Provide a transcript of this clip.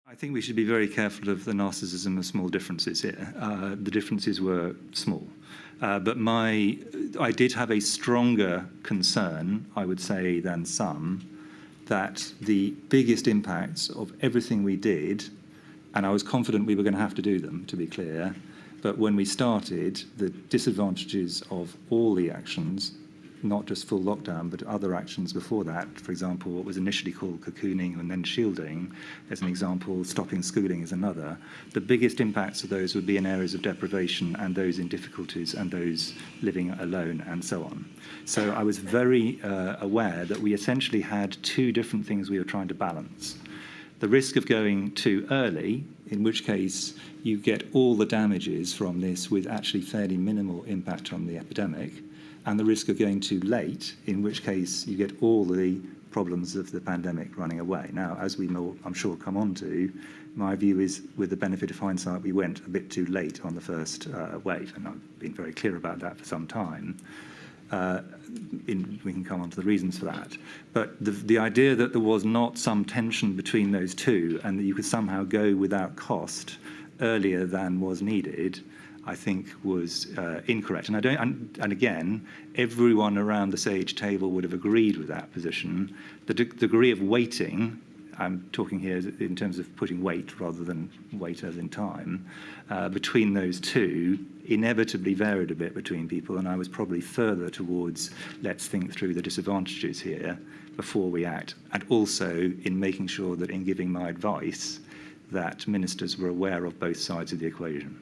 I think we should be very careful of the narcissism of small differences here. The differences were small. But I did have a stronger concern, I would say, than some, that the biggest impacts of everything we did, and I was confident we were going to have to do them, to be clear, but when we started, the disadvantages of all the actions, not just full lockdown, but other actions before that, for example, what was initially called cocooning and then shielding, as an example, stopping schooling is another. The biggest impacts of those would be in areas of deprivation and those in difficulties and those living alone and so on. So I was very aware that we essentially had two different things we were trying to balance. The risk of going too early, in which case you get all the damages from this with actually fairly minimal impact on the epidemic, and the risk of going too late, in which case you get all the problems of the pandemic running away. Now, as we will, I'm sure, come on to, my view is, with the benefit of hindsight, we went a bit too late on the first wave, and I've been very clear about that for some time. We can come on to the reasons for that. But the idea that there was not some tension between those two and that you could somehow go without cost earlier than was needed, I think was incorrect. And again, everyone around the SAGE table would have agreed with that position. The degree of weighting, I'm talking here in terms of putting weight rather than weight as in time, between those two inevitably varied a bit between people, and I was probably further towards let's think through the disadvantages here before we act, and also in making sure that in giving my advice that ministers were aware of both sides of the equation.